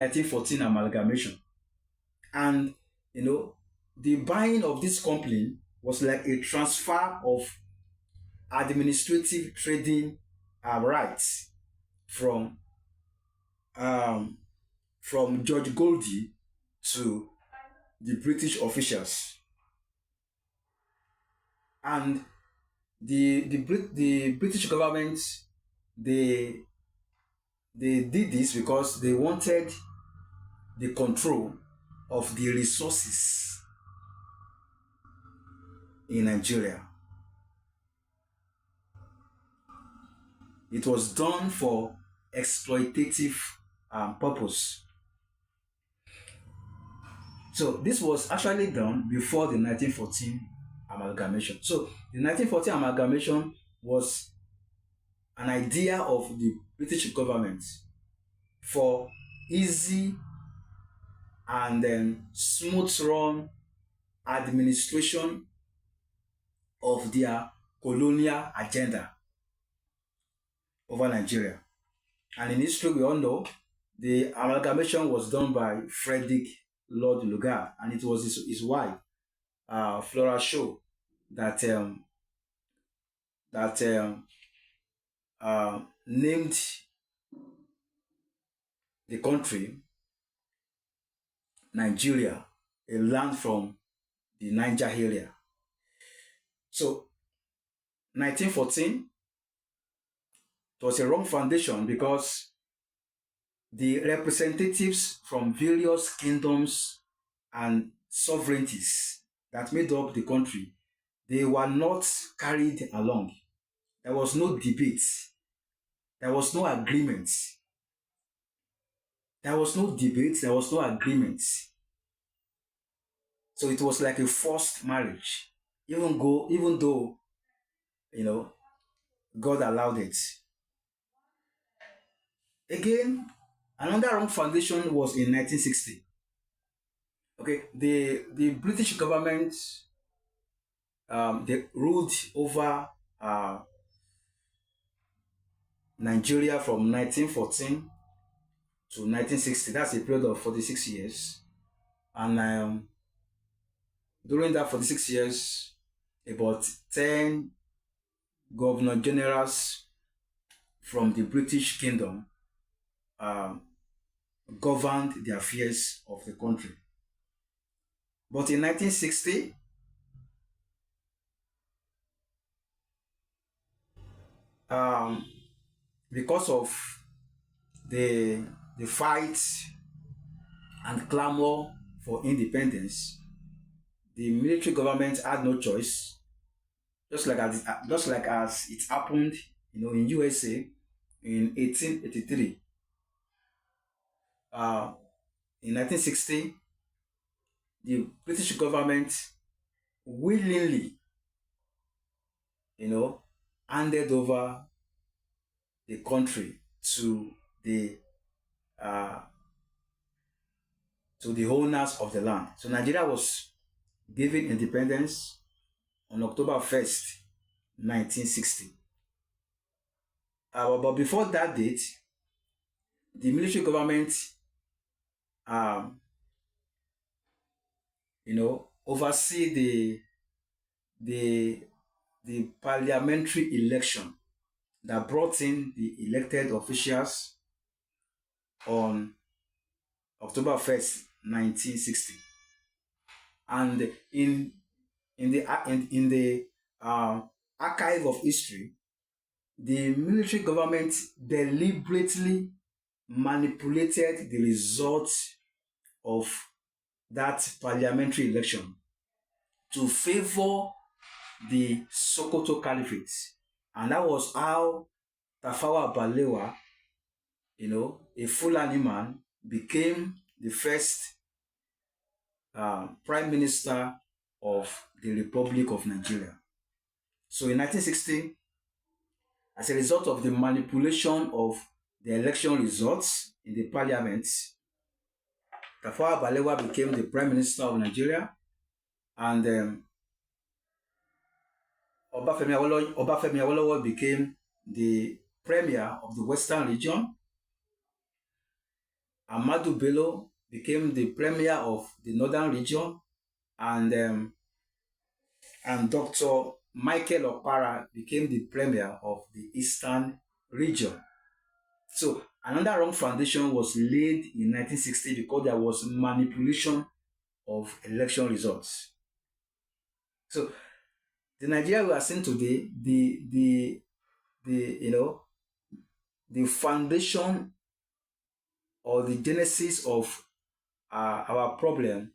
1914 amalgamation. And the buying of this company was like a transfer of administrative trading rights from um, George Goldie to the British officials. And the British government, they they did this because they wanted the control of the resources in Nigeria. It was done for exploitative purpose. So this was actually done before the 1914 amalgamation. So the 1914 amalgamation was an idea of the British government for easy and smooth run administration of their colonial agenda over Nigeria. And in history, we all know the amalgamation was done by Frederick Lord Lugard, and it was his wife, Flora Shaw, that that named the country Nigeria, a land from the Niger area. So 1914, it was a wrong foundation because the representatives from various kingdoms and sovereignties that made up the country, they were not carried along. There was no debate. There was no agreement. There was no debate. There was no agreement. So it was like a forced marriage, even though you know God allowed it. Again, another wrong foundation was in 1960. Okay, the British government, they ruled over Nigeria from 1914 to 1960. That's a period of 46 years. And during that 46 years, about 10 governor generals from the British kingdom um, governed the affairs of the country. But in 1960, um, because of the fight and clamor for independence, the military government had no choice. Just like as it happened, in USA in 1883. Uh, in 1960, the British government willingly, handed over the country uh, to the owners of the land. So Nigeria was given independence on October 1st, 1960. But before that date, the military government, um, oversee the the parliamentary election that brought in the elected officials on October 1st, 1960. And in the archive of history, the military government deliberately manipulated the results of that parliamentary election to favor the Sokoto Caliphate. And that was how Tafawa Balewa, a Fulani man, became the first prime minister of the Republic of Nigeria. So in 1960, as a result of the manipulation of the election results in the parliament, Tafawa Balewa became the prime minister of Nigeria, and Obafemi Awolowo became the premier of the Western region, Ahmadu Bello became the premier of the northern region, and Dr. Michael Okpara became the premier of the eastern region. So another wrong foundation was laid in 1960 because there was manipulation of election results. So the Nigeria we are seeing today, the the foundation or the genesis of our problem